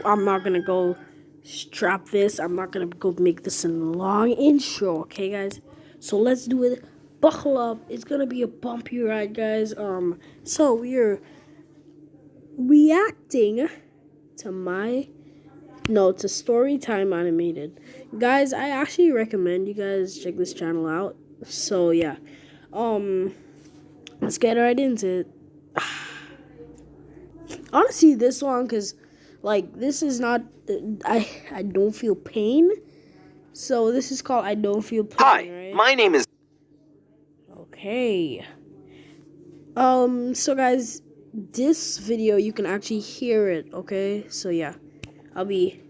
I'm not gonna go strap this. I'm not gonna go make this a long intro, okay, guys? So let's do it. Buckle up. It's gonna be a bumpy ride, guys. So we're reacting to to Storytime Animated. Guys, I actually recommend you guys check this channel out. So yeah. Let's get right into it. Honestly, this one, because this is not I don't feel pain. So this is called I Don't Feel Pain. Hi, right? my name is... Okay. So guys, this video you can actually hear it, okay? So yeah. I'll be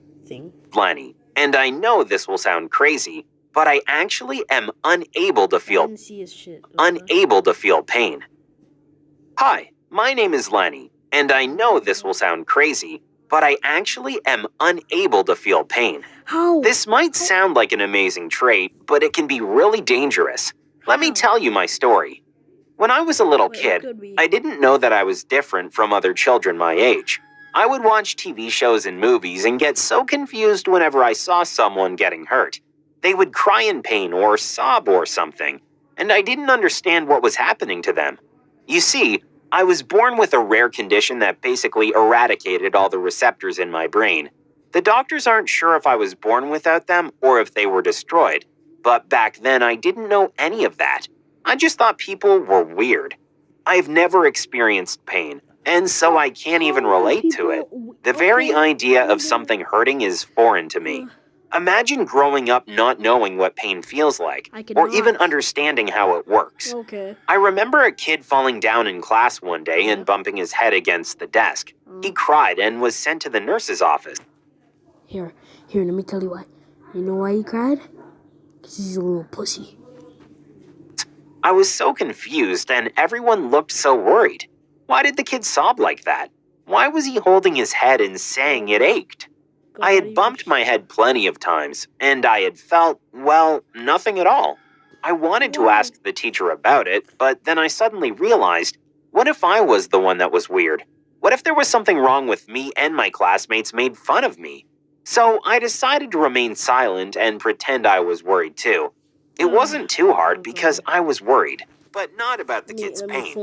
Lanny, and I know this will sound crazy, but I actually am unable to I feel didn't see his shit. unable to feel pain. Hi, my name is Lanny, and I know this will sound crazy, but I actually am unable to feel pain. How? This might sound like an amazing trait, but it can be really dangerous. Let me tell you my story. When I was a little kid, I didn't know that I was different from other children my age. I would watch TV shows and movies and get so confused whenever I saw someone getting hurt. They would cry in pain or sob or something, and I didn't understand what was happening to them. You see, I was born with a rare condition that basically eradicated all the receptors in my brain. The doctors aren't sure if I was born without them or if they were destroyed, but back then I didn't know any of that. I just thought people were weird. I've never experienced pain, and so I can't even relate to it. The very idea of something hurting is foreign to me. Imagine growing up not knowing what pain feels like, or even understanding how it works. Okay. I remember a kid falling down in class one day and bumping his head against the desk. He cried and was sent to the nurse's office. Here, let me tell you why. You know why he cried? Because he's a little pussy. I was so confused, and everyone looked so worried. Why did the kid sob like that? Why was he holding his head and saying it ached? I had bumped my head plenty of times, and I had felt, well, nothing at all. I wanted to ask the teacher about it, but then I suddenly realized, what if I was the one that was weird? What if there was something wrong with me and my classmates made fun of me? So I decided to remain silent and pretend I was worried too. It wasn't too hard because I was worried, but not about the kid's pain.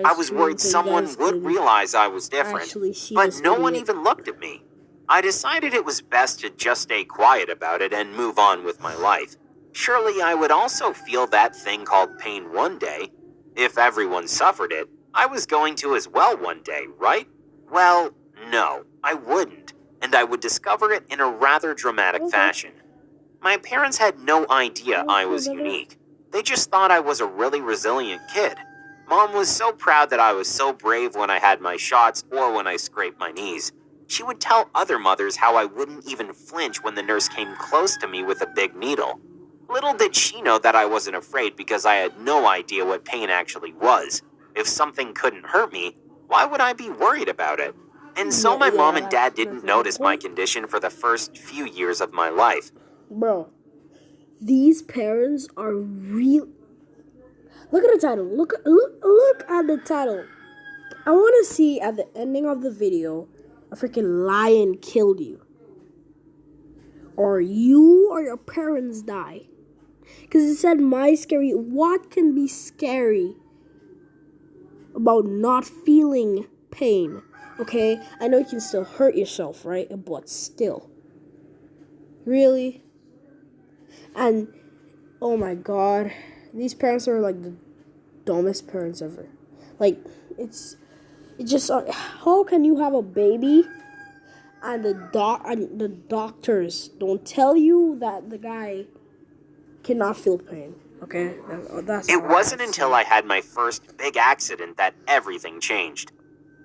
I was worried someone would realize I was different, but no one even looked at me. I decided it was best to just stay quiet about it and move on with my life. Surely I would also feel that thing called pain one day. If everyone suffered it, I was going to as well one day, right? Well, no, I wouldn't, and I would discover it in a rather dramatic fashion. My parents had no idea I was unique. They just thought I was a really resilient kid. Mom was so proud that I was so brave when I had my shots or when I scraped my knees. She would tell other mothers how I wouldn't even flinch when the nurse came close to me with a big needle. Little did she know that I wasn't afraid because I had no idea what pain actually was. If something couldn't hurt me, why would I be worried about it? And so my mom and dad didn't notice my condition for the first few years of my life. Bro, these parents are real. Look at the title. Look at the title. I want to see at the ending of the video, a freaking lion killed you, or you or your parents die. Because it said my scary. What can be scary about not feeling pain? Okay, I know you can still hurt yourself, right? But still, really. And oh my god, these parents are like the dumbest parents ever. Like, it's just how can you have a baby and the doctors don't tell you that the guy cannot feel pain? Okay, that's it wasn't until I had my first big accident that everything changed.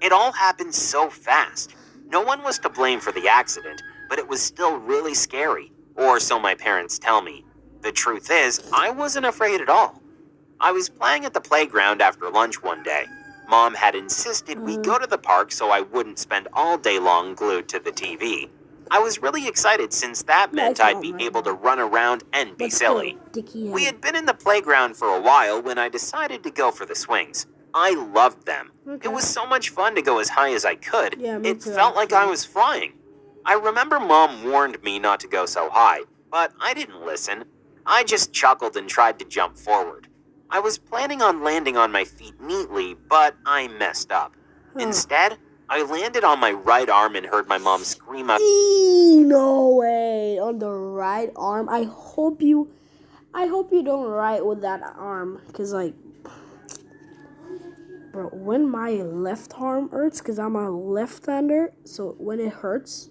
It all happened so fast. No one was to blame for the accident, but it was still really scary. Or so my parents tell me. The truth is, I wasn't afraid at all. I was playing at the playground after lunch one day. Mom had insisted we go to the park so I wouldn't spend all day long glued to the TV. I was really excited since that meant I'd be able to run around and be silly. We had been in the playground for a while when I decided to go for the swings. I loved them. It was so much fun to go as high as I could. It felt like I was flying. I remember Mom warned me not to go so high, but I didn't listen. I just chuckled and tried to jump forward. I was planning on landing on my feet neatly, but I messed up. Instead, I landed on my right arm and heard my mom scream out. No way. On the right arm. I hope you don't write with that arm. Because, like, bro, when my left arm hurts, because I'm a left-hander, so when it hurts,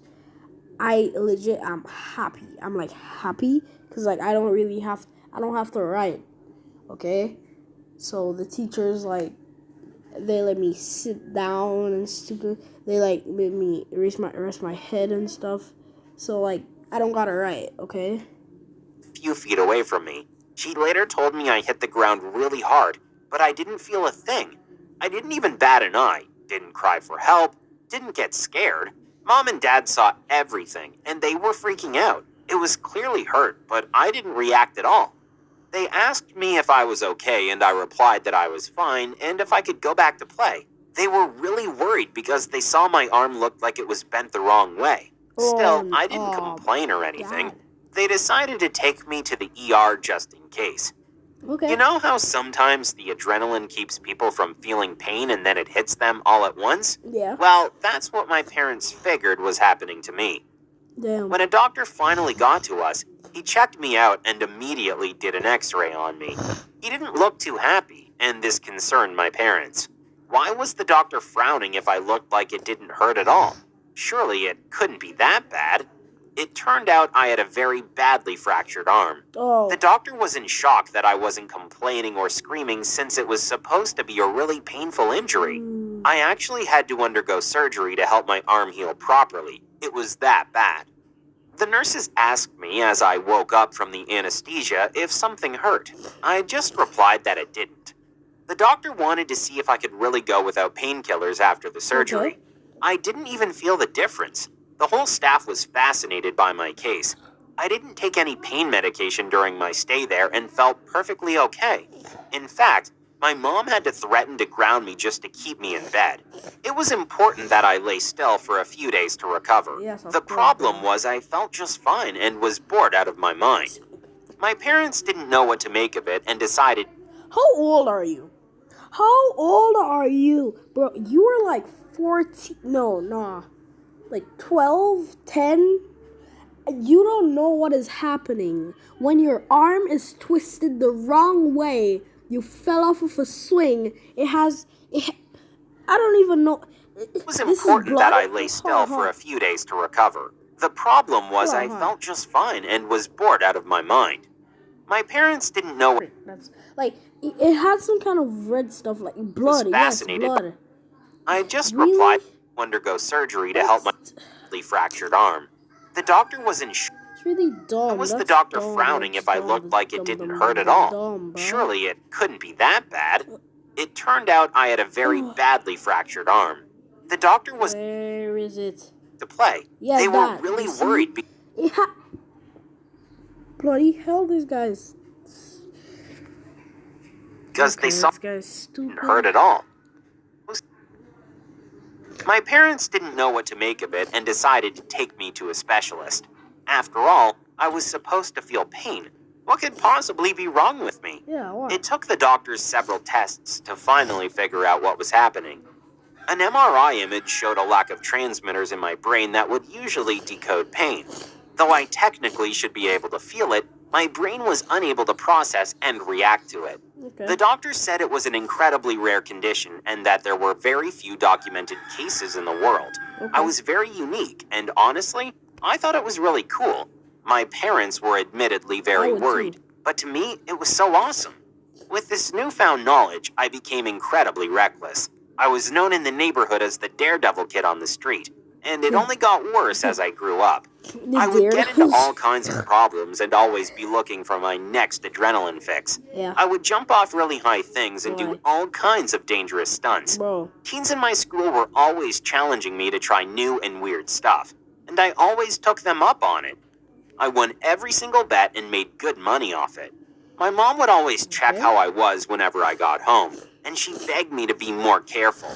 I'm happy. I'm, like, happy. Because, like, I don't have to write. Okay? So the teachers, like, they let me sit down and stupid. They like made me rest my head and stuff. So like I don't gotta write, okay? A few feet away from me. She later told me I hit the ground really hard, but I didn't feel a thing. I didn't even bat an eye, didn't cry for help, didn't get scared. Mom and Dad saw everything, and they were freaking out. It was clearly hurt, but I didn't react at all. They asked me if I was okay, and I replied that I was fine, and if I could go back to play. They were really worried because they saw my arm looked like it was bent the wrong way. Still, I didn't complain or anything. God. They decided to take me to the ER just in case. Okay. You know how sometimes the adrenaline keeps people from feeling pain and then it hits them all at once? Yeah. Well, that's what my parents figured was happening to me. Damn. When a doctor finally got to us, he checked me out and immediately did an x-ray on me. He didn't look too happy, and this concerned my parents. Why was the doctor frowning if I looked like it didn't hurt at all? Surely it couldn't be that bad. It turned out I had a very badly fractured arm. Oh. The doctor was in shock that I wasn't complaining or screaming since it was supposed to be a really painful injury. I actually had to undergo surgery to help my arm heal properly. It was that bad. The nurses asked me as I woke up from the anesthesia if something hurt. I just replied that it didn't. The doctor wanted to see if I could really go without painkillers after the surgery. Okay. I didn't even feel the difference. The whole staff was fascinated by my case. I didn't take any pain medication during my stay there and felt perfectly okay. In fact, my mom had to threaten to ground me just to keep me in bed. It was important that I lay still for a few days to recover. Yes, of The course. problem was I felt just fine and was bored out of my mind. My parents didn't know what to make of it and decided. How old are you? How old are you? Bro, you were like 14. No, nah. Like 12, 10. You don't know what is happening. When your arm is twisted the wrong way, you fell off of a swing. I don't even know. It was important that I lay still for a few days to recover. The problem was I felt just fine and was bored out of my mind. My parents didn't know. That's like it had some kind of red stuff like blood. Yes, fascinated. blood. I just Really? replied to undergo surgery to help my badly fractured arm. The doctor was in shock. It's really dumb. Why was the That's doctor dumb. frowning That's if I dumb. looked like it Dumb, didn't dumb, hurt at dumb, all? dumb, bro. Surely it couldn't be that bad. It turned out I had a very badly fractured arm. The doctor was Where is it? to play. Yes, They were that. really You see? worried Bloody hell, this guy's. because they saw This guy's stupid. hurt at all. My parents didn't know what to make of it and decided to take me to a specialist. After all, I was supposed to feel pain. What could possibly be wrong with me? Yeah, what? It took the doctors several tests to finally figure out what was happening. An MRI image showed a lack of transmitters in my brain that would usually decode pain. Though I technically should be able to feel it, my brain was unable to process and react to it. Okay. The doctor said it was an incredibly rare condition and that there were very few documented cases in the world. Okay. I was very unique, and honestly, I thought it was really cool. My parents were admittedly very I would worried, too. but to me, it was so awesome. With this newfound knowledge, I became incredibly reckless. I was known in the neighborhood as the daredevil kid on the street, and it only got worse as I grew up. The I would get into daredevils. all kinds of problems and always be looking for my next adrenaline fix. Yeah. I would jump off really high things and do Right. all kinds of dangerous stunts. Bro. Teens in my school were always challenging me to try new and weird stuff, and I always took them up on it. I won every single bet and made good money off it. My mom would always check Okay. how I was whenever I got home, and she begged me to be more careful.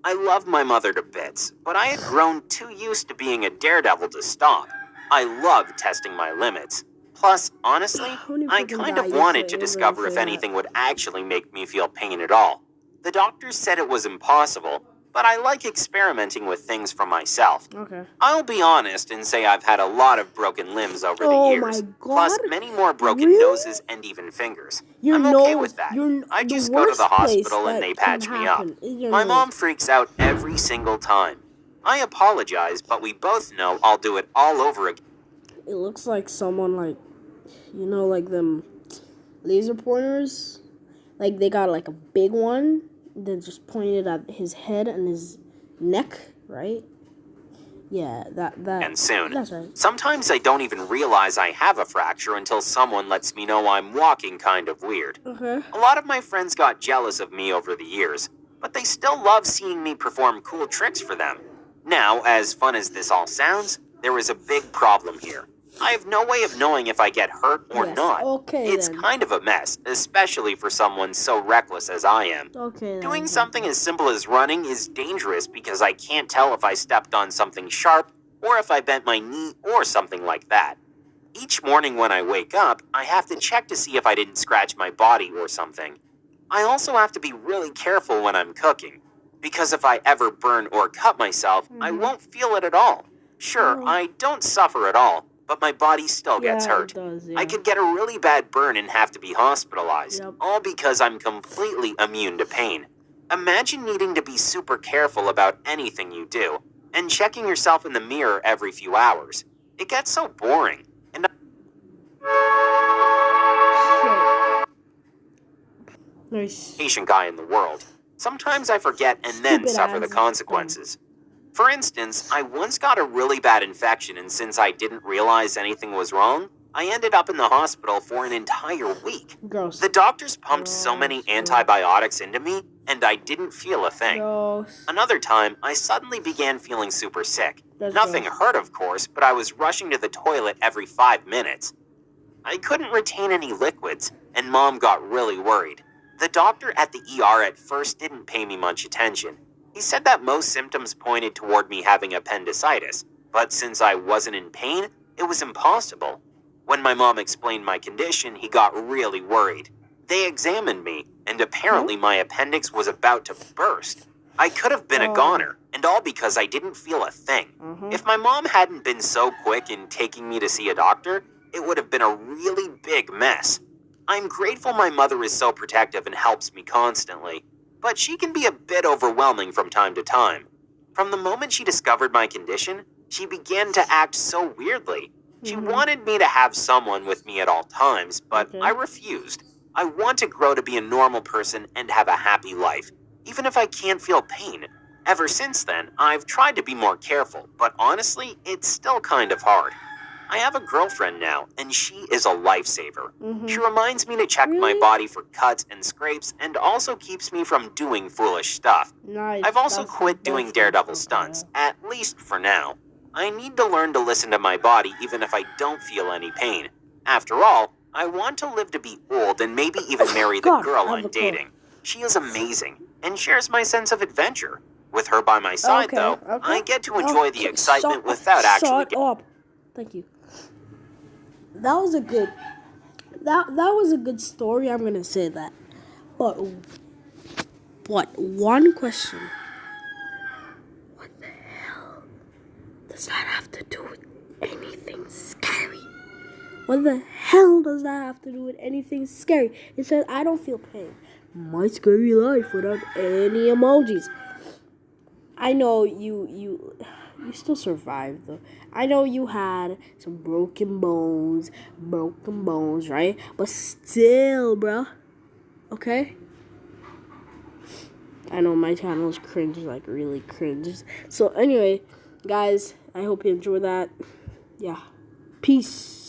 I love my mother to bits, but I had grown too used to being a daredevil to stop. I love testing my limits. Plus, honestly, When you I freaking kind die, of you're wanted to gonna discover say if that. anything would actually make me feel pain at all. The doctors said it was impossible, but I like experimenting with things for myself. Okay. I'll be honest and say I've had a lot of broken limbs over the Oh years, my plus God. many more broken Really? noses and even fingers. Your I'm okay nose. with that. Your I the just go to worst the place hospital and that they can patch me up. happen is your My nose. mom freaks out every single time. I apologize, but we both know I'll do it all over again. It looks like someone like them laser pointers. Like they got like a big one that just pointed at his head and his neck, right? Yeah, that. And soon. That's right. Sometimes I don't even realize I have a fracture until someone lets me know I'm walking kind of weird. Okay. A lot of my friends got jealous of me over the years, but they still love seeing me perform cool tricks for them. Now, as fun as this all sounds, there is a big problem here. I have no way of knowing if I get hurt or Yes, not. okay It's then. kind of a mess, especially for someone so reckless as I am. Okay. Then. Doing something as simple as running is dangerous because I can't tell if I stepped on something sharp or if I bent my knee or something like that. Each morning when I wake up, I have to check to see if I didn't scratch my body or something. I also have to be really careful when I'm cooking, because if I ever burn or cut myself, I won't feel it at all. Sure, I don't suffer at all, but my body still gets Yeah, it hurt. does, yeah. I could get a really bad burn and have to be hospitalized, Yep. all because I'm completely immune to pain. Imagine needing to be super careful about anything you do, and checking yourself in the mirror every few hours. It gets so boring. And Nice. patient guy in the world. Sometimes I forget and then Stupid suffer the ass consequences. For instance, I once got a really bad infection, and since I didn't realize anything was wrong, I ended up in the hospital for an entire week. Gross. The doctors pumped so many Gross. antibiotics into me, and I didn't feel a thing. Gross. Another time, I suddenly began feeling super sick. That's Nothing gross. hurt, of course, but I was rushing to the toilet every 5 minutes. I couldn't retain any liquids, and Mom got really worried. The doctor at the ER at first didn't pay me much attention. He said that most symptoms pointed toward me having appendicitis, but since I wasn't in pain, it was impossible. When my mom explained my condition, he got really worried. They examined me, and apparently my appendix was about to burst. I could have been a goner, and all because I didn't feel a thing. If my mom hadn't been so quick in taking me to see a doctor, it would have been a really big mess. I'm grateful my mother is so protective and helps me constantly, but she can be a bit overwhelming from time to time. From the moment she discovered my condition, she began to act so weirdly. She wanted me to have someone with me at all times, but I refused. I want to grow to be a normal person and have a happy life, even if I can't feel pain. Ever since then, I've tried to be more careful, but honestly, it's still kind of hard. I have a girlfriend now, and she is a lifesaver. She reminds me to check my Really? body for cuts and scrapes and also keeps me from doing foolish stuff. Nice. I've also That's- quit doing that's daredevil okay. stunts, at least for now. I need to learn to listen to my body even if I don't feel any pain. After all, I want to live to be old and maybe even marry the God, girl I have I'm a cold. dating. She is amazing and shares my sense of adventure. With her by my side, Okay, though, okay. I get to enjoy the excitement without Shut actually up. Thank you. That was a good. That was a good story. I'm gonna say that. But one question. What the hell does that have to do with anything scary? What the hell does that have to do with anything scary? It says I don't feel pain. My scary life without any emojis. I know you still survived though. I know you had some broken bones, right? But still, bro. Okay? I know my channel is cringe, like really cringe. So anyway, guys, I hope you enjoyed that. Yeah. Peace.